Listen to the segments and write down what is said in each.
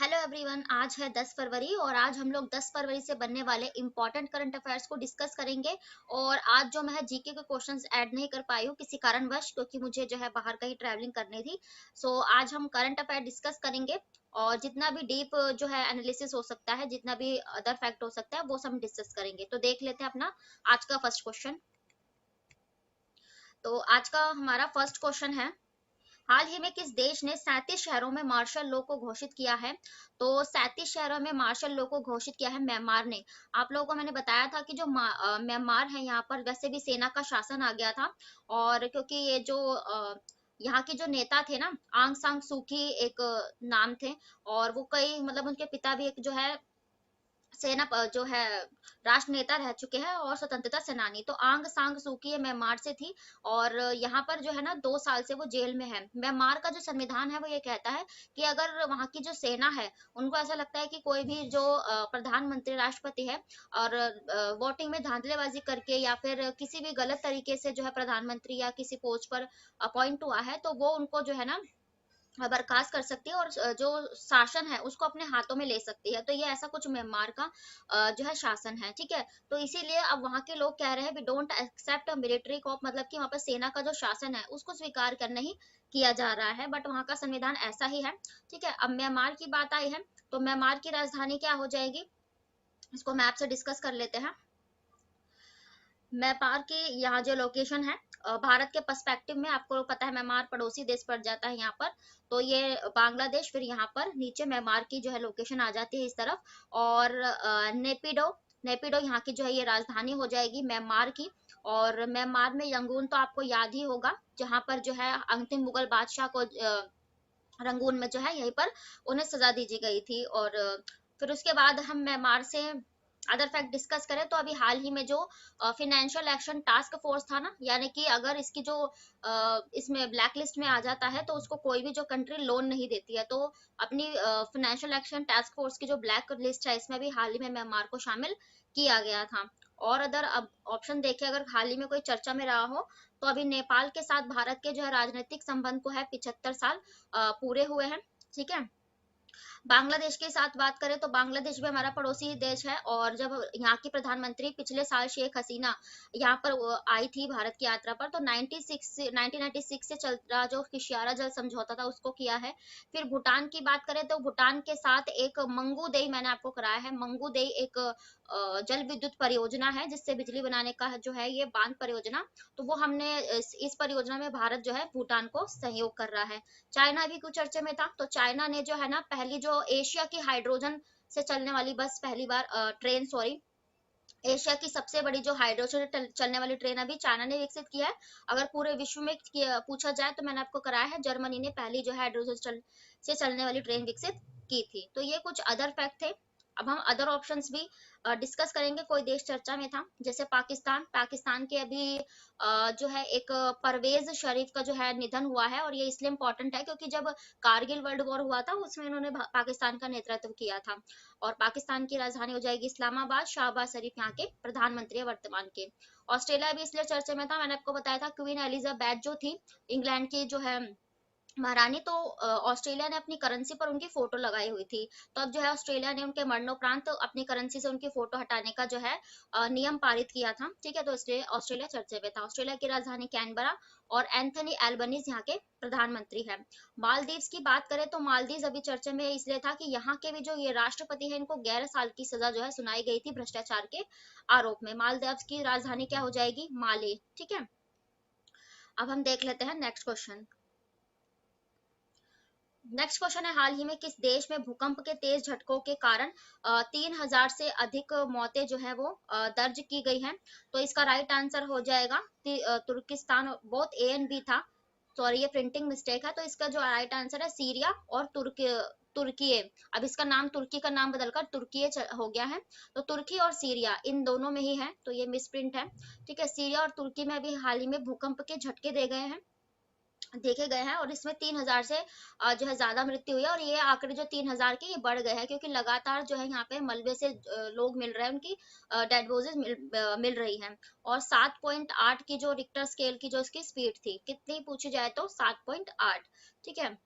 Hello everyone, आज है 10 फरवरी और आज हम लोग 10 फरवरी से बनने वाले इंपॉर्टेंट करंट अफेयर्स को डिस्कस करेंगे। और आज जो मैं जीके के क्वेश्चंस ऐड नहीं कर पाई हूँ किसी कारणवश, क्योंकि मुझे जो है बाहर कहीं ट्रैवलिंग करनी थी। सो आज हम करंट अफेयर डिस्कस करेंगे और जितना भी डीप जो है एनालिसिस हो सकता है, जितना भी अदर फैक्ट हो सकता है, वो सब हम डिस्कस करेंगे। तो देख लेते हैं अपना आज का फर्स्ट क्वेश्चन। तो आज का हमारा फर्स्ट क्वेश्चन है, हाल ही में किस देश ने 37 शहरों में मार्शल लॉ को घोषित किया है? तो 37 शहरों में मार्शल लॉ को घोषित किया है म्यांमार ने। आप लोगों को मैंने बताया था कि जो म्यांमार है, यहाँ पर वैसे भी सेना का शासन आ गया था। और क्योंकि ये जो यहाँ के जो नेता थे ना, आंग सांग सूकी एक नाम थे। और वो कई मतलब उनके पिता भी एक जो है जो है राष्ट्र नेता रह चुके हैं और स्वतंत्रता सेनानी। तो आंग सांग सूकी ये म्यांमार से थी। और यहाँ पर जो है ना 2 साल से वो जेल में है। म्यांमार का जो संविधान है वो ये कहता है कि अगर वहाँ की जो सेना है, उनको ऐसा लगता है कि कोई भी जो प्रधानमंत्री राष्ट्रपति है और वोटिंग में धांधलेबाजी करके या फिर किसी भी गलत तरीके से जो है प्रधानमंत्री या किसी पोस्ट पर अपॉइंट हुआ है, तो वो उनको जो है ना बर्खास्त कर सकती है और जो शासन है उसको अपने हाथों में ले सकती है। तो ये ऐसा कुछ म्यांमार का जो है शासन है, ठीक है। तो इसीलिए अब वहां के लोग कह रहे हैं we don't accept military coup, मतलब कि वहां पर सेना का जो शासन है उसको स्वीकार कर नहीं किया जा रहा है, बट वहां का संविधान ऐसा ही है, ठीक है। अब म्यांमार की बात आई है, तो म्यांमार की राजधानी क्या हो जाएगी, इसको मैप से डिस्कस कर लेते हैं। म्यांमार की यहाँ जो लोकेशन है, भारत के पर्सपेक्टिव में आपको पता है म्यांमार पड़ोसी देश पड़ जाता है यहाँ पर। तो ये बांग्लादेश, फिर यहाँ पर नीचे म्यांमार की जो है लोकेशन आ जाती है इस तरफ। और नेपिडो, नेपिडो यहाँ की जो है ये राजधानी हो जाएगी म्यांमार की। और म्यांमार में यंगून तो आपको याद ही होगा, जहाँ पर जो है अंतिम मुगल बादशाह को रंगून में जो है यहीं पर उन्हें सजा दी गई थी। और फिर उसके बाद हम म्यांमार से अदर फैक्ट डिस्कस करें, तो अभी हाल ही में जो फिनेंशियल एक्शन टास्क फोर्स था ना, यानी कि अगर इसकी जो इसमें ब्लैक लिस्ट में आ जाता है तो उसको कोई भी जो कंट्री लोन नहीं देती है, तो अपनी फिनेंशियल एक्शन टास्क फोर्स की जो ब्लैक लिस्ट है इसमें भी हाल ही में म्यांमार को शामिल किया गया था। और अदर अब ऑप्शन देखे, अगर हाल ही में कोई चर्चा में रहा हो, तो अभी नेपाल के साथ भारत के जो है राजनीतिक संबंध को है 75 साल पूरे हुए हैं, ठीक है। बांग्लादेश के साथ बात करें तो बांग्लादेश भी हमारा पड़ोसी देश है। और जब यहाँ की प्रधानमंत्री पिछले साल शेख हसीना यहाँ पर आई थी भारत की यात्रा पर, तो 1996 से चल रहा जो किशियारा जल समझौता था उसको किया है। फिर भूटान की बात करें तो भूटान के साथ एक मंगूदेई मैंने आपको कराया है, मंगूदेई एक जल विद्युत परियोजना है जिससे बिजली बनाने का जो है ये बांध परियोजना। तो वो हमने इस परियोजना में भारत जो है भूटान को सहयोग कर रहा है। चाइना भी कुछ चर्चे में था, तो चाइना ने जो है ना पहली जो एशिया की हाइड्रोजन से चलने वाली बस, पहली बार ट्रेन सॉरी, एशिया की सबसे बड़ी जो हाइड्रोजन चलने वाली ट्रेन अभी चाइना ने विकसित किया है। अगर पूरे विश्व में पूछा जाए तो मैंने आपको कराया है, जर्मनी ने पहली जो है हाइड्रोजन से चलने वाली ट्रेन विकसित की थी। तो ये कुछ अदर फैक्ट थे। अब हम अदर ऑप्शंस भी डिस्कस करेंगे। कोई देश चर्चा में था, जैसे पाकिस्तान। पाकिस्तान के अभी जो है एक परवेज शरीफ का जो है निधन हुआ है, और ये इसलिए इम्पोर्टेंट है क्योंकि जब कारगिल वर्ल्ड वॉर हुआ था उसमें इन्होंने पाकिस्तान का नेतृत्व किया था। और पाकिस्तान की राजधानी हो जाएगी इस्लामाबाद। शाहबाज शरीफ यहाँ के प्रधानमंत्री है वर्तमान के। ऑस्ट्रेलिया भी इसलिए चर्चे में था, मैंने आपको बताया था क्वीन एलिजाबेथ जो थी इंग्लैंड की जो है महारानी, तो ऑस्ट्रेलिया ने अपनी करेंसी पर उनकी फोटो लगाई हुई थी। तो अब जो है ऑस्ट्रेलिया ने उनके मरणोपरांत अपनी करेंसी से उनकी फोटो हटाने का जो है नियम पारित किया था, ठीक है। तो इसलिए ऑस्ट्रेलिया चर्चे में था। ऑस्ट्रेलिया की राजधानी कैनबरा, और एंथनी एल्बनीज यहाँ के प्रधानमंत्री है। मालदीव्स की बात करें तो मालदीव अभी चर्चे में इसलिए था कि यहाँ के भी जो ये राष्ट्रपति है इनको 11 साल की सजा जो है सुनाई गई थी भ्रष्टाचार के आरोप में। मालदीव की राजधानी क्या हो जाएगी, माले, ठीक है। अब हम देख लेते हैं नेक्स्ट क्वेश्चन। नेक्स्ट क्वेश्चन है, हाल ही में किस देश में भूकंप के तेज झटकों के कारण 3,000 से अधिक मौतें जो है वो दर्ज की गई हैं? तो इसका राइट आंसर हो जाएगा तुर्किस्तान। बहुत ए एंड बी था, सॉरी ये प्रिंटिंग मिस्टेक है। तो इसका जो राइट आंसर है सीरिया और तुर्की। अब इसका नाम तुर्की का नाम बदलकर तुर्की हो गया है। तो तुर्की और सीरिया इन दोनों में ही है, तो ये मिसप्रिंट है, ठीक है। सीरिया और तुर्की में अभी हाल ही में भूकंप के झटके देखे गए हैं, और इसमें 3,000 से जो है ज्यादा मृत्यु हुई है। और ये आंकड़े जो 3,000 के ये बढ़ गए हैं क्योंकि लगातार जो है यहाँ पे मलबे से लोग मिल रहे हैं, उनकी डेड बॉडीज मिल रही हैं। और 7.8 की जो रिक्टर स्केल की जो इसकी स्पीड थी, कितनी पूछी जाए तो 7.8, ठीक है।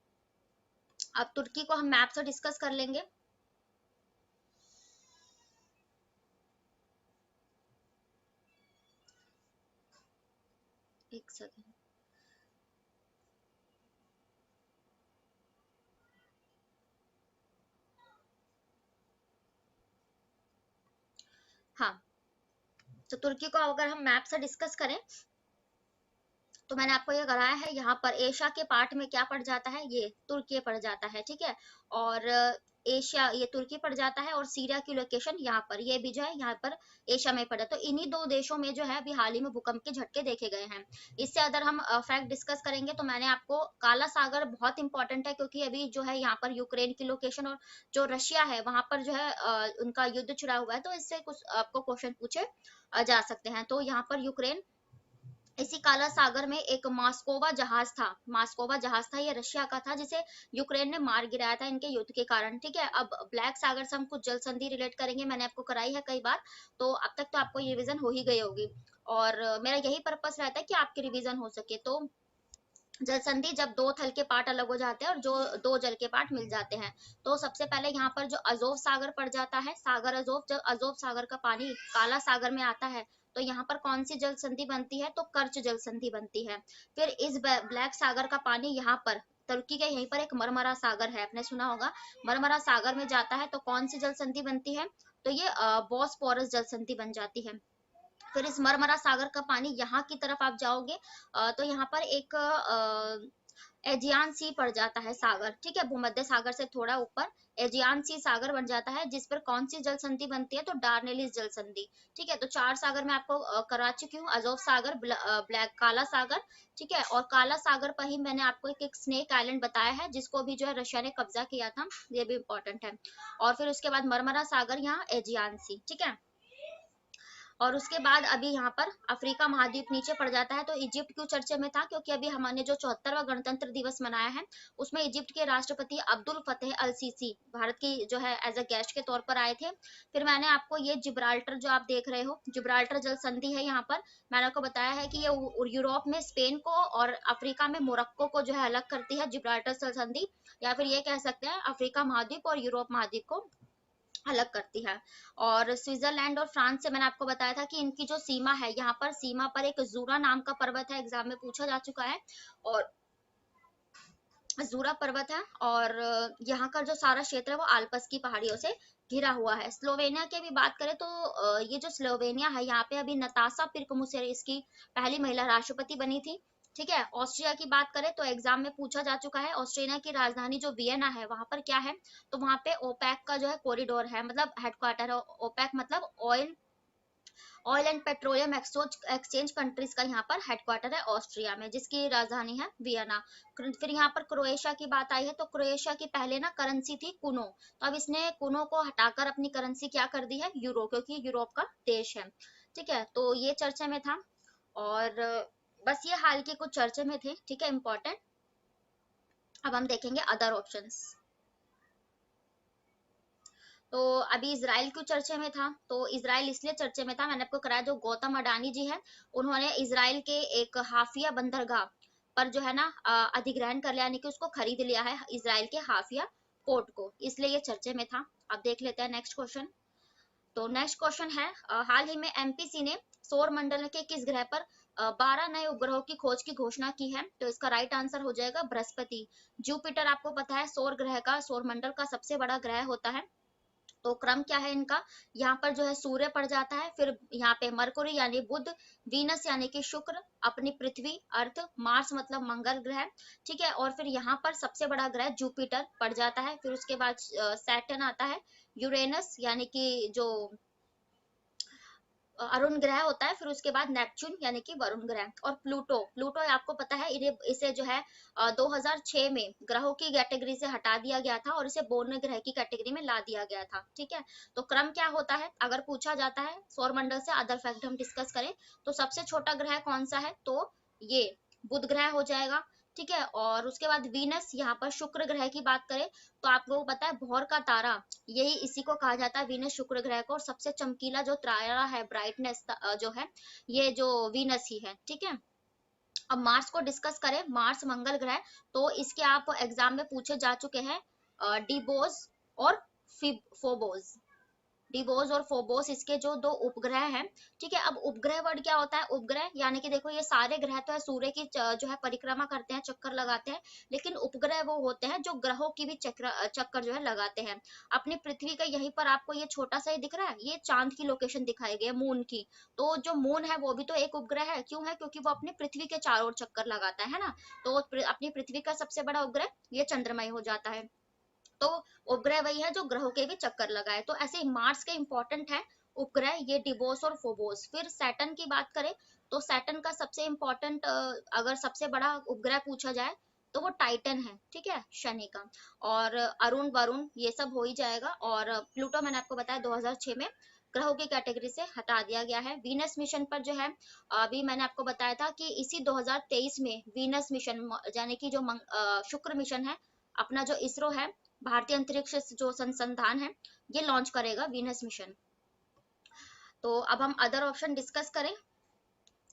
अब तुर्की को हम मैप से डिस्कस कर लेंगे। एक सेकेंड। हाँ, तो तुर्की को अगर हम मैप से डिस्कस करें तो मैंने आपको ये कराया है, यहाँ पर एशिया के पार्ट में क्या पड़ जाता है, ये तुर्की पड़ जाता है, ठीक है। और एशिया ये तुर्की पड़ जाता है, और सीरिया की लोकेशन यहाँ पर, ये भी जो है यहाँ पर एशिया में पड़ा। तो इन्हीं दो देशों में जो है अभी हाल ही में भूकंप के झटके देखे गए हैं। इससे अगर हम फैक्ट डिस्कस करेंगे तो मैंने आपको काला सागर बहुत इंपॉर्टेंट है, क्योंकि अभी जो है यहाँ पर यूक्रेन की लोकेशन और जो रशिया है वहां पर जो है उनका युद्ध छिड़ा हुआ है, तो इससे कुछ आपको क्वेश्चन पूछे जा सकते हैं। तो यहाँ पर यूक्रेन, इसी काला सागर में एक मास्कोवा जहाज था, मास्कोवा जहाज था, ये रशिया का था, जिसे यूक्रेन ने मार गिराया था इनके युद्ध के कारण, ठीक है। अब ब्लैक सागर से हम कुछ जल संधि रिलेट करेंगे, मैंने आपको कराई है कई बार, तो अब तक तो आपको ये रिवीजन हो ही गई होगी। और मेरा यही पर्पस रहता है कि आपकी रिवीजन हो सके। तो जल संधि जब दो थल के पार्ट अलग हो जाते हैं और जो दो जल के पार्ट मिल जाते हैं, तो सबसे पहले यहाँ पर जो अजोव सागर पड़ जाता है, सागर अजोव, जब अजोव सागर का पानी काला सागर में आता है तो यहाँ पर कौन सी जल संधि बनती है, तो कर्च जल संधि बनती है। फिर इस ब्लैक सागर का पानी यहाँ पर तुर्की के यहीं पर एक मरमरा सागर है, आपने सुना होगा, मरमरा सागर में जाता है, तो कौन सी जल संधि बनती है, तो ये बॉस्फोरस जल संधि बन जाती है। फिर इस मरमरा सागर का पानी यहाँ की तरफ आप जाओगे तो यहाँ पर एक एजियान सी पड़ जाता है सागर, ठीक है, भूमध्य सागर से थोड़ा ऊपर एजियान सी सागर बन जाता है, जिस पर कौन सी जल संधि बनती है, तो डार्नेलिस जल संधि, ठीक है। तो चार सागर मैं आपको करा चुकी हूँ, अजोव सागर, ब्लैक काला सागर, ठीक है। और काला सागर पर ही मैंने आपको एक स्नेक आइलैंड बताया है, जिसको भी जो है रशिया ने कब्जा किया था, ये भी इंपॉर्टेंट है। और फिर उसके बाद मरमरा सागर, यहाँ एजियान सी, ठीक है। और उसके बाद अभी यहाँ पर अफ्रीका महाद्वीप नीचे पड़ जाता है। तो इजिप्ट क्यों चर्चे में था, क्योंकि अभी हमने जो 74वां गणतंत्र दिवस मनाया है उसमें इजिप्ट के राष्ट्रपति अब्दुल फतेह अल सीसी भारत की जो है एज अ गेस्ट के तौर पर आए थे। फिर मैंने आपको ये जिब्राल्टर जो आप देख रहे हो, जिब्राल्टर जल संधि है, यहाँ पर मैंने आपको बताया है कि ये यूरोप में स्पेन को और अफ्रीका में मोरक्को को जो है अलग करती है, जिब्राल्टर जल संधि, या फिर ये कह सकते हैं अफ्रीका महाद्वीप और यूरोप महाद्वीप को अलग करती है। और स्विट्जरलैंड और फ्रांस से मैंने आपको बताया था कि इनकी जो सीमा है, यहाँ पर सीमा पर एक जूरा नाम का पर्वत है, एग्जाम में पूछा जा चुका है, और जूरा पर्वत है, और यहाँ का जो सारा क्षेत्र है वो आल्पस की पहाड़ियों से घिरा हुआ है। स्लोवेनिया की भी बात करें तो ये जो स्लोवेनिया है, यहाँ पे अभी नताशा पिर्कमुसेर इसकी पहली महिला राष्ट्रपति बनी थी, ठीक है। ऑस्ट्रिया की बात करें तो एग्जाम में पूछा जा चुका है, ऑस्ट्रिया की राजधानी जो वियना है वहां पर क्या है, तो वहां पे ओपेक का जो है कॉरिडोर है, मतलब हेडक्वार्टर है। ओपेक मतलब oil oil and petroleum exchange countries का यहाँ पर हेडक्वार्टर है ऑस्ट्रिया में, जिसकी राजधानी है वियना। फिर यहाँ पर क्रोएशिया की बात आई है, तो क्रोएशिया की पहले ना करेंसी थी कुनो, तो अब इसने कुनो को हटाकर अपनी करेंसी क्या कर दी है, यूरो, क्योंकि यूरोप का देश है, ठीक है। तो ये चर्चा में था, और बस ये हाल के कुछ चर्चे में थे, ठीक है, इंपॉर्टेंट। अब हम देखेंगे अदर ऑप्शंस। तो अभी इसराइल क्यों चर्चे में था, तो इसराइल इसलिए चर्चे में था, मैंने आपको कराया, जो गौतम अडानी जी है उन्होंने इसराइल के एक हाफिया बंदरगाह पर जो है ना अधिग्रहण कर लिया, यानी कि उसको खरीद लिया है इसराइल के हाफिया पोर्ट को, इसलिए ये चर्चे में था। अब देख लेते हैं नेक्स्ट क्वेश्चन। तो नेक्स्ट क्वेश्चन है, हाल ही में एमपीसी ने सौर मंडल के किस ग्रह पर 12 नए उपग्रहों की खोज की घोषणा की है, तो इसका राइट आंसर हो जाएगा बृहस्पति। जुपिटर आपको पता है सौर ग्रह का, सौर मंडल का सबसे बड़ा ग्रह होता है। तो क्रम क्या है इनका, यहाँ पर जो है सूर्य पड़ जाता है, फिर यहाँ पे मरकुरी यानी बुध, वीनस यानी कि शुक्र, अपनी पृथ्वी अर्थ, मार्स मतलब मंगल ग्रह, ठीक है। और फिर यहाँ पर सबसे बड़ा ग्रह जुपिटर पड़ जाता है, फिर उसके बाद सैटर्न आता है, यूरेनस यानी कि जो अरुण ग्रह होता है, फिर उसके बाद नेपच्यून यानी कि वरुण ग्रह, और प्लूटो, प्लूटो आपको पता है इसे जो है 2006 में ग्रहों की कैटेगरी से हटा दिया गया था और इसे बोर्न ग्रह की कैटेगरी में ला दिया गया था, ठीक है। तो क्रम क्या होता है, अगर पूछा जाता है सौर मंडल से अदर फैक्ट हम डिस्कस करें, तो सबसे छोटा ग्रह कौन सा है, तो ये बुध ग्रह हो जाएगा, ठीक है। और उसके बाद वीनस, यहाँ पर शुक्र ग्रह की बात करें तो आप लोगों को पता है भौर का तारा, यही इसी को कहा जाता है वीनस शुक्र ग्रह को, और सबसे चमकीला जो तारा है, ब्राइटनेस जो है, ये जो वीनस ही है, ठीक है। अब मार्स को डिस्कस करें, मार्स मंगल ग्रह, तो इसके आप एग्जाम में पूछे जा चुके हैं, डिबोज और फोबोज। डिबोज और फोबोस इसके जो दो उपग्रह हैं। ठीक है, अब उपग्रह वर्ड क्या होता है? उपग्रह यानी कि देखो ये सारे ग्रह तो है सूर्य की जो है परिक्रमा करते हैं, चक्कर लगाते हैं, लेकिन उपग्रह वो होते हैं जो ग्रहों की भी चक्कर जो है लगाते हैं। अपनी पृथ्वी का यहीं पर आपको ये छोटा सा ही दिख रहा है, ये चांद की लोकेशन दिखाई गई है, मून की। तो जो मून है वो भी तो एक उपग्रह है, क्यों है? क्योंकि वो अपनी पृथ्वी के चारों ओर चक्कर लगाता है ना। तो अपनी पृथ्वी का सबसे बड़ा उपग्रह ये चंद्रमा ही हो जाता है। तो उपग्रह वही है जो ग्रहों के भी चक्कर लगाए। तो ऐसे मार्स के इंपॉर्टेंट है उपग्रह, ये डिबोस और फोबोस। फिर सैटर्न की बात करें तो सैटर्न का सबसे इंपॉर्टेंट अगर सबसे बड़ा उपग्रह पूछा जाए तो वो टाइटन है, ठीक है, शनि का। और अरुण वरुण ये सब हो ही जाएगा। और प्लूटो मैंने आपको बताया 2006 में ग्रहों की कैटेगरी से हटा दिया गया है। वीनस मिशन पर जो है अभी मैंने आपको बताया था कि इसी 2023 में वीनस मिशन यानी कि जो शुक्र मिशन है अपना, जो इसरो है भारतीय अंतरिक्ष जो संस्थान है, ये लॉन्च करेगा वीनस मिशन। तो अब हम अदर ऑप्शन डिस्कस करें।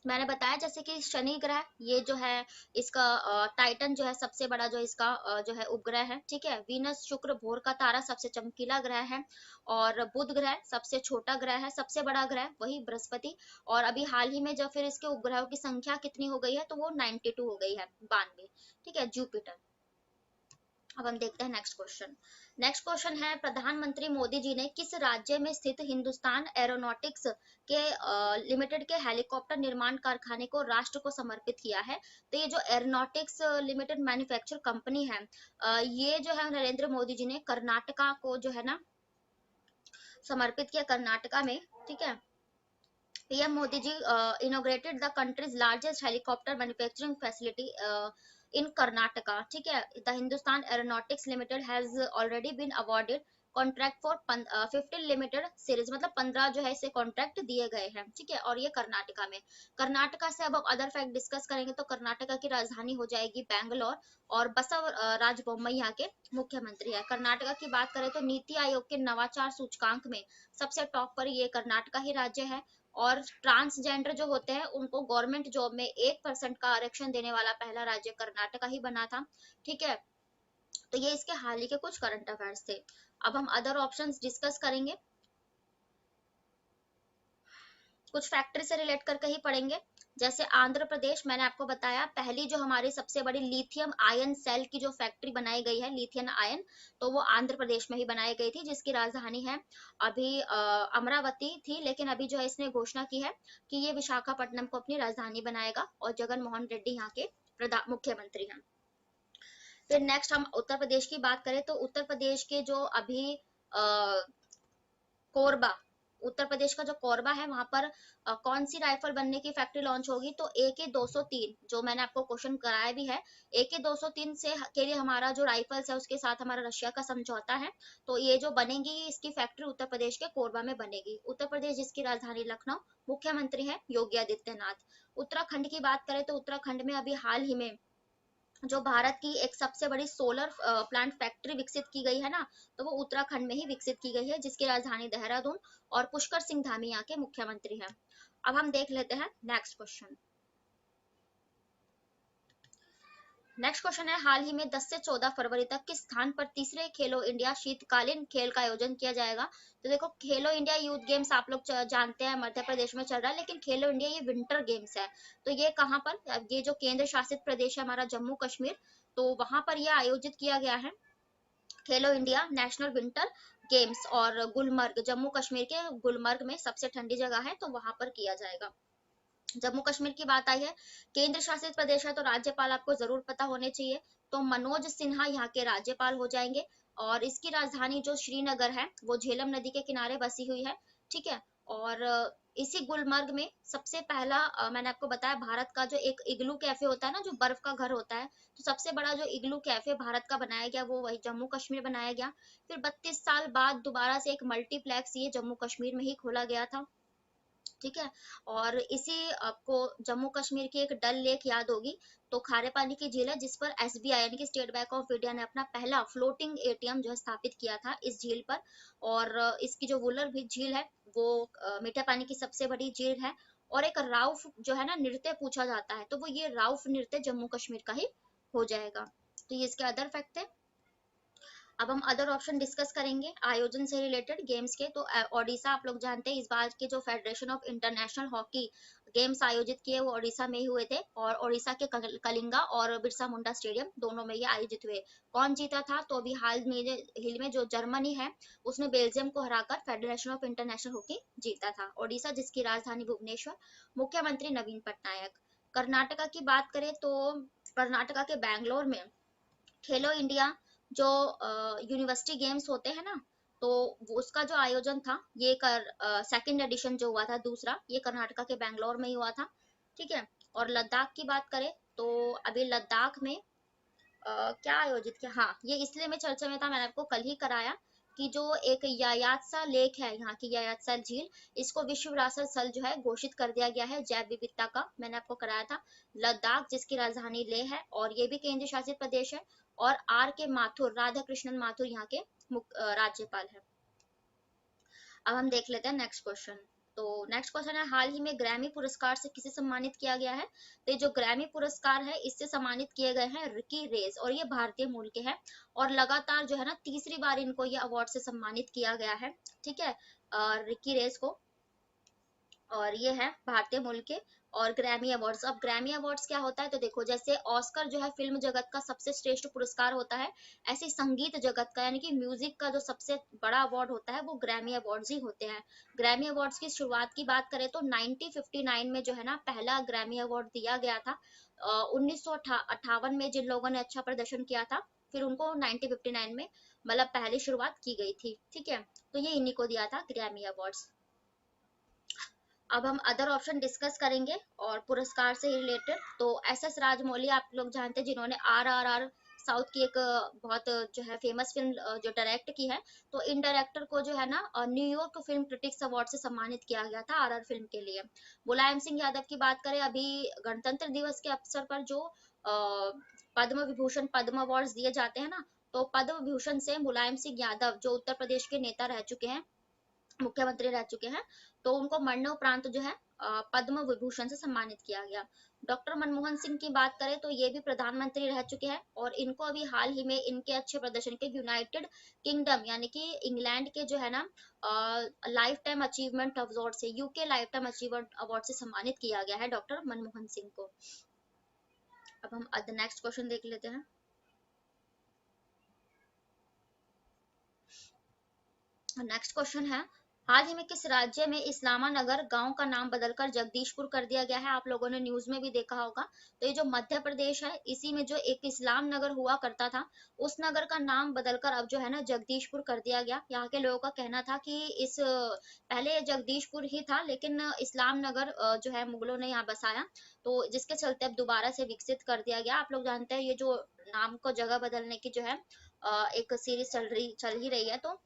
मैंने बताया जैसे कि शनि ग्रह ये जो है इसका टाइटन जो है सबसे बड़ा जो इसका जो है उपग्रह है, ठीक है। वीनस शुक्र भोर का तारा सबसे चमकीला ग्रह है। और बुध ग्रह सबसे छोटा ग्रह है, सबसे बड़ा ग्रह वही बृहस्पति। और अभी हाल ही में जब फिर इसके उपग्रहों की संख्या कितनी हो गई है तो वो 92 हो गई है, 92, ठीक है, जुपिटर। अब हम देखते हैं नेक्स्ट क्वेश्चन। नेक्स्ट क्वेश्चन है प्रधानमंत्री मोदी जी ने किस राज्य में स्थित हिंदुस्तान एरोनॉटिक्स के लिमिटेड के हेलीकॉप्टर निर्माण कारखाने को राष्ट्र को समर्पित किया है? तो ये जो एरोनॉटिक्स लिमिटेड मैन्युफैक्चर कंपनी है ये जो है नरेंद्र मोदी जी ने कर्नाटका को जो है ना समर्पित किया, कर्नाटका में, ठीक है। PM Modi ji inaugurated the country's largest helicopter manufacturing facility in Karnataka, ठीक है। The Hindustan Aeronautics Limited has already been awarded contract for 15 limited series, मतलब 15 जो है इसे कॉन्ट्रैक्ट दिए गए हैं, ठीक है। और ये कर्नाटका में। कर्नाटका से अब अदर फैक्ट डिस्कस करेंगे तो कर्नाटका की राजधानी हो जाएगी बैंगलोर। और बसव राज बोम्मई यहाँ के मुख्यमंत्री है। कर्नाटका की बात करें तो नीति आयोग के नवाचार सूचकांक में सबसे टॉप पर ये कर्नाटका ही राज्य है। और ट्रांसजेंडर जो होते हैं उनको गवर्नमेंट जॉब में 1% का आरक्षण देने वाला पहला राज्य कर्नाटका ही बना था, ठीक है। तो ये इसके हाल ही के कुछ करंट अफेयर्स थे। अब हम अदर ऑप्शंस डिस्कस करेंगे, कुछ फैक्ट्री से रिलेट करके ही पढ़ेंगे। जैसे आंध्र प्रदेश, मैंने आपको बताया पहली जो हमारी सबसे बड़ी लिथियम आयन सेल की जो फैक्ट्री बनाई गई है लिथियम आयन, तो वो आंध्र प्रदेश में ही बनाई गई थी, जिसकी राजधानी है अभी अमरावती थी, लेकिन अभी जो है इसने घोषणा की है कि ये विशाखापट्टनम को अपनी राजधानी बनाएगा। और जगन मोहन रेड्डी यहाँ के मुख्यमंत्री हैं। फिर नेक्स्ट हम उत्तर प्रदेश की बात करें तो उत्तर प्रदेश के जो अभी कोरबा, उत्तर प्रदेश का जो कोरबा है वहां पर कौन सी राइफल बनने की फैक्ट्री लॉन्च होगी? तो AK-203, जो मैंने आपको क्वेश्चन कराया भी है। AK-203 से के लिए हमारा जो राइफल्स है उसके साथ हमारा रशिया का समझौता है। तो ये जो बनेगी इसकी फैक्ट्री उत्तर प्रदेश के कोरबा में बनेगी। उत्तर प्रदेश जिसकी राजधानी लखनऊ, मुख्यमंत्री है योगी आदित्यनाथ। उत्तराखंड की बात करें तो उत्तराखंड में अभी हाल ही में जो भारत की एक सबसे बड़ी सोलर प्लांट फैक्ट्री विकसित की गई है ना, तो वो उत्तराखंड में ही विकसित की गई है, जिसकी राजधानी देहरादून। और पुष्कर सिंह धामी यहाँ के मुख्यमंत्री हैं। अब हम देख लेते हैं नेक्स्ट क्वेश्चन। नेक्स्ट क्वेश्चन है हाल ही में 10 से 14 फरवरी तक किस स्थान पर तीसरे खेलो इंडिया शीतकालीन खेल का आयोजन किया जाएगा? तो देखो खेलो इंडिया यूथ गेम्स आप लोग जानते हैं मध्य प्रदेश में चल रहा है, लेकिन खेलो इंडिया ये विंटर गेम्स है। तो ये कहाँ पर? ये जो केंद्र शासित प्रदेश है हमारा जम्मू कश्मीर, तो वहां पर यह आयोजित किया गया है खेलो इंडिया नेशनल विंटर गेम्स। और गुलमर्ग, जम्मू कश्मीर के गुलमर्ग में सबसे ठंडी जगह है, तो वहां पर किया जाएगा। जम्मू कश्मीर की बात आई है, केंद्र शासित प्रदेश है तो राज्यपाल आपको जरूर पता होने चाहिए। तो मनोज सिन्हा यहाँ के राज्यपाल हो जाएंगे। और इसकी राजधानी जो श्रीनगर है वो झेलम नदी के किनारे बसी हुई है, ठीक है। और इसी गुलमर्ग में सबसे पहला मैंने आपको बताया भारत का जो एक इग्लू कैफे होता है ना, जो बर्फ का घर होता है, तो सबसे बड़ा जो इग्लू कैफे भारत का बनाया गया वो वही जम्मू कश्मीर बनाया गया। फिर 32 साल बाद दोबारा से एक मल्टीप्लेक्स ये जम्मू कश्मीर में ही खोला गया था, ठीक है। और इसी आपको जम्मू कश्मीर की एक डल लेक याद होगी, तो खारे पानी की झील है जिस पर SBI यानी कि स्टेट बैंक ऑफ इंडिया ने अपना पहला फ्लोटिंग ATM जो है स्थापित किया था इस झील पर। और इसकी जो वुलर भी झील है वो मीठे पानी की सबसे बड़ी झील है। और एक राउफ जो है ना नृत्य पूछा जाता है, तो वो ये राउफ नृत्य जम्मू कश्मीर का ही हो जाएगा। तो ये इसके अदर फैक्ट है। अब हम अदर ऑप्शन डिस्कस करेंगे आयोजन से रिलेटेड गेम्स के। तो ओडिशा, आप लोग जानते हैं इस बार के जो federation of international hockey games आयोजित किए वो ओडिशा में ही हुए थे, और ओडिशा के कलिंगा और बिरसा मुंडा स्टेडियम दोनों में ये आयोजित हुए। कौन जीता था? तो अभी हिल में जो जर्मनी है उसने बेल्जियम को हराकर फेडरेशन ऑफ इंटरनेशनल हॉकी जीता था। ओडिशा जिसकी राजधानी भुवनेश्वर, मुख्यमंत्री नवीन पटनायक। कर्नाटका की बात करें तो कर्नाटका के बैंगलोर में खेलो इंडिया जो यूनिवर्सिटी गेम्स होते हैं ना, तो उसका जो आयोजन था ये सेकंड एडिशन जो हुआ था, दूसरा, ये कर्नाटका के बैंगलोर में ही हुआ था। ठीक है। और लद्दाख की बात करें तो अभी लद्दाख में क्या आयोजित किया, हाँ ये इसलिए मैं चर्चा में था, मैंने आपको कल ही कराया कि जो एक यायातसा लेक है, यहाँ की यायातसा झील, इसको विश्व विरासत स्थल जो है घोषित कर दिया गया है जैव विविधता का, मैंने आपको कराया था। लद्दाख जिसकी राजधानी लेह है और ये भी केंद्र शासित प्रदेश है, और आर के माथुर, राधा कृष्णन माथुर यहाँ के राज्यपाल है। अब हम देख लेते हैं नेक्स्ट क्वेश्चन। तो नेक्स्ट क्वेश्चन है, हाल ही में ग्रैमी पुरस्कार से किसे सम्मानित किया गया है? तो ये जो ग्रैमी पुरस्कार है इससे सम्मानित किए गए हैं रिकी रेज, और ये भारतीय मूल के हैं, और लगातार जो है ना तीसरी बार इनको ये अवार्ड से सम्मानित किया गया है। ठीक है, रिकी रेज को, और ये है भारतीय मूल के। और ग्रैमी अवार्ड्स, अब ग्रैमी अवार्ड्स क्या होता है? तो देखो, जैसे ऑस्कर जो है फिल्म जगत का सबसे श्रेष्ठ पुरस्कार होता है, ऐसे संगीत जगत का यानी कि म्यूजिक का जो सबसे बड़ा अवार्ड होता है वो ग्रैमी अवार्ड्स ही होते हैं। ग्रैमी अवार्ड्स की शुरुआत की बात करें तो 1959 में जो है ना पहला ग्रैमी अवार्ड दिया गया था। 1958 में जिन लोगों ने अच्छा प्रदर्शन किया था, फिर उनको 1959 में मतलब पहली शुरुआत की गई थी। ठीक है, तो ये इन्हीं को दिया था ग्रैमी अवार्ड्स। अब हम अदर ऑप्शन डिस्कस करेंगे और पुरस्कार से रिलेटेड। तो एस एस राजमौली आप लोग जानते हैं जिन्होंने RRR साउथ की एक बहुत जो है फेमस फिल्म जो डायरेक्ट की है, तो इन डायरेक्टर को जो है ना न्यूयॉर्क फिल्म क्रिटिक्स अवार्ड से सम्मानित किया गया था RR फिल्म के लिए। मुलायम सिंह यादव की बात करें, अभी गणतंत्र दिवस के अवसर पर जो पद्म विभूषण पद्म अवार्ड दिए जाते हैं ना, तो पद्म विभूषण से मुलायम सिंह यादव जो उत्तर प्रदेश के नेता रह चुके हैं, मुख्यमंत्री रह चुके हैं, तो उनको मरणोपरांत जो है पद्म विभूषण से सम्मानित किया गया। डॉक्टर मनमोहन सिंह की बात करें तो ये भी प्रधानमंत्री रह चुके हैं, और इनको अभी हाल ही में इनके अच्छे प्रदर्शन के यूनाइटेड किंगडम यानी कि इंग्लैंड के जो है ना लाइफ टाइम अचीवमेंट अवार्ड से, UK life time achievement award से सम्मानित किया गया है डॉक्टर मनमोहन सिंह को। अब हम नेक्स्ट क्वेश्चन देख लेते हैं। नेक्स्ट क्वेश्चन है, हाल ही में किस राज्य में इस्लामा नगर गांव का नाम बदलकर जगदीशपुर कर दिया गया है? आप लोगों ने न्यूज में भी देखा होगा। तो ये जो मध्य प्रदेश है, इसी में जो एक इस्लाम नगर हुआ करता था, उस नगर का नाम बदलकर अब जो है ना जगदीशपुर कर दिया गया। यहाँ के लोगों का कहना था कि इस पहले ये जगदीशपुर ही था, लेकिन इस्लाम नगर जो है मुगलों ने यहाँ बसाया, तो जिसके चलते अब दोबारा से विकसित कर दिया गया। आप लोग जानते हैं ये जो नाम को जगह बदलने की जो है एक सीरीज चल ही रही है, तो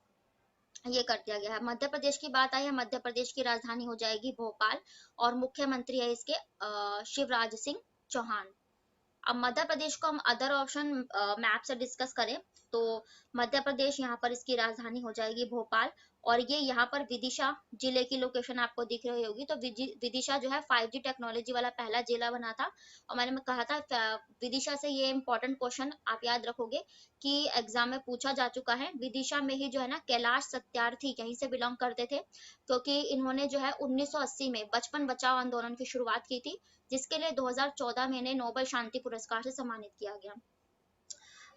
ये कर दिया गया है। मध्य प्रदेश की बात आई है, मध्य प्रदेश की राजधानी हो जाएगी भोपाल, और मुख्यमंत्री है इसके शिवराज सिंह चौहान। अब मध्य प्रदेश को हम अदर ऑप्शन मैप से डिस्कस करें तो मध्य प्रदेश यहाँ पर इसकी राजधानी हो जाएगी भोपाल, और ये यहाँ पर विदिशा जिले की लोकेशन आपको दिख रही होगी। तो विदिशा जो है 5G टेक्नोलॉजी वाला पहला जिला बना था, और मैंने कहा था विदिशा से ये इंपॉर्टेंट क्वेश्चन आप याद रखोगे कि एग्जाम में पूछा जा चुका है। विदिशा में ही जो है ना कैलाश सत्यार्थी यहीं से बिलोंग करते थे, क्योंकि इन्होंने जो है 1980 में बचपन बचाओ आंदोलन की शुरुआत की थी, जिसके लिए 2014 में इन्हें नोबेल शांति पुरस्कार से सम्मानित किया गया।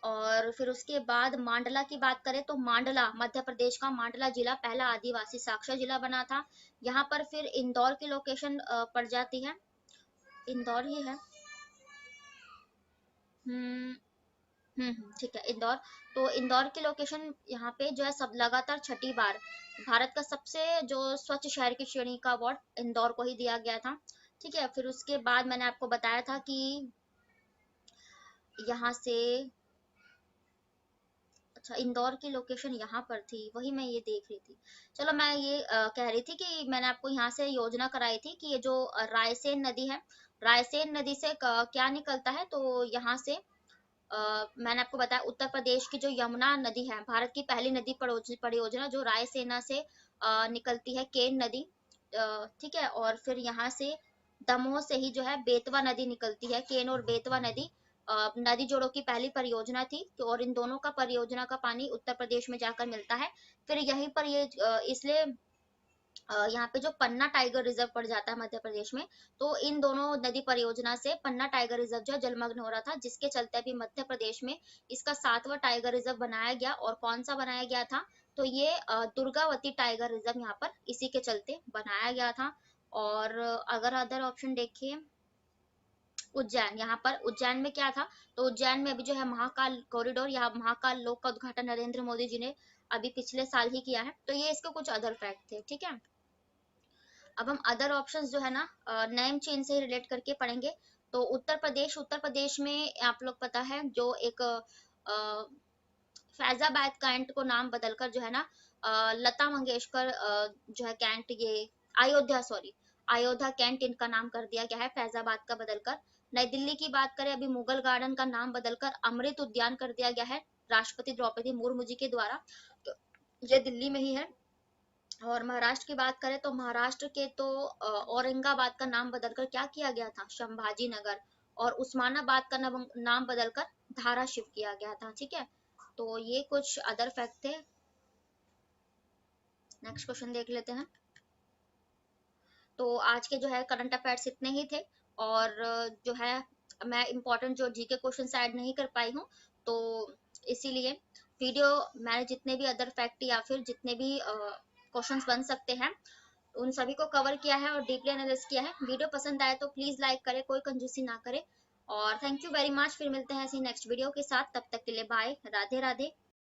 और फिर उसके बाद मांडला की बात करें तो मांडला मध्य प्रदेश का मांडला जिला पहला आदिवासी साक्षर जिला बना था। यहाँ पर फिर इंदौर की लोकेशन पड़ जाती है, इंदौर ही है। हम्म ठीक है, इंदौर। तो इंदौर की लोकेशन यहाँ पे जो है सब लगातार छठी बार भारत का सबसे जो स्वच्छ शहर की श्रेणी का अवार्ड इंदौर को ही दिया गया था। ठीक है, फिर उसके बाद मैंने आपको बताया था कि यहाँ से, अच्छा इंदौर की लोकेशन यहाँ पर थी, वही मैं ये देख रही थी। चलो मैं ये कह रही थी कि मैंने आपको यहाँ से योजना कराई थी कि ये जो रायसेन नदी है, रायसेन नदी से क्या निकलता है, तो यहाँ से मैंने आपको बताया उत्तर प्रदेश की जो यमुना नदी है, भारत की पहली नदी परियोजना जो रायसेना से निकलती है, केन नदी। ठीक है, और फिर यहाँ से दमोह से ही जो है बेतवा नदी निकलती है, केन और बेतवा नदी नदी जोड़ों की पहली परियोजना थी। तो और इन दोनों का परियोजना का पानी उत्तर प्रदेश में जाकर मिलता है। फिर यहीं पर ये इसलिए यहाँ पे जो पन्ना टाइगर रिजर्व पड़ जाता है मध्य प्रदेश में, तो इन दोनों नदी परियोजना से पन्ना टाइगर रिजर्व जो है जलमग्न हो रहा था, जिसके चलते अभी मध्य प्रदेश में इसका 7वां टाइगर रिजर्व बनाया गया। और कौन सा बनाया गया था, तो ये दुर्गावती टाइगर रिजर्व यहाँ पर इसी के चलते बनाया गया था। और अगर अदर ऑप्शन देखिए, उज्जैन, यहाँ पर उज्जैन में क्या था, तो उज्जैन में अभी जो है महाकाल कॉरिडोर या महाकाल लोक का उद्घाटन नरेंद्र मोदी जी ने अभी पिछले साल ही किया है। तो ये इसके कुछ अदर फैक्ट थे, ठीक है। अब हम अदर ऑप्शंस जो है ना नेम चेंज से रिलेट करके पढ़ेंगे। तो उत्तर प्रदेश में आप लोग पता है जो एक फैजाबाद कैंट को नाम बदलकर जो है ना लता मंगेशकर जो है कैंट, ये अयोध्या, सॉरी, अयोध्या कैंट इनका नाम कर दिया गया है फैजाबाद का बदलकर। नई दिल्ली की बात करें, अभी मुगल गार्डन का नाम बदलकर अमृत उद्यान कर दिया गया है राष्ट्रपति द्रौपदी मुर्मू जी के द्वारा। तो ये दिल्ली में ही है। और महाराष्ट्र की बात करें तो महाराष्ट्र के तो औरंगाबाद का नाम बदलकर क्या किया गया था, संभाजी नगर। और उस्मानाबाद का नाम बदलकर धाराशिव किया गया था, ठीक है। तो ये कुछ अदर फैक्ट थे। नेक्स्ट क्वेश्चन देख लेते हैं। तो आज के जो है करंट अफेयर्स इतने ही थे। और जो है मैं इंपॉर्टेंट जो जीके क्वेश्चन ऐड नहीं कर पाई हूँ, तो इसीलिए वीडियो मैंने जितने भी अदर फैक्ट या फिर जितने भी क्वेश्चंस बन सकते हैं उन सभी को कवर किया है और डीपली एनालाइज किया है। वीडियो पसंद आए तो प्लीज लाइक करें, कोई कंजूसी ना करे। और थैंक यू वेरी मच। फिर मिलते हैं ऐसी नेक्स्ट वीडियो के साथ, तब तक के लिए बाय, राधे राधे।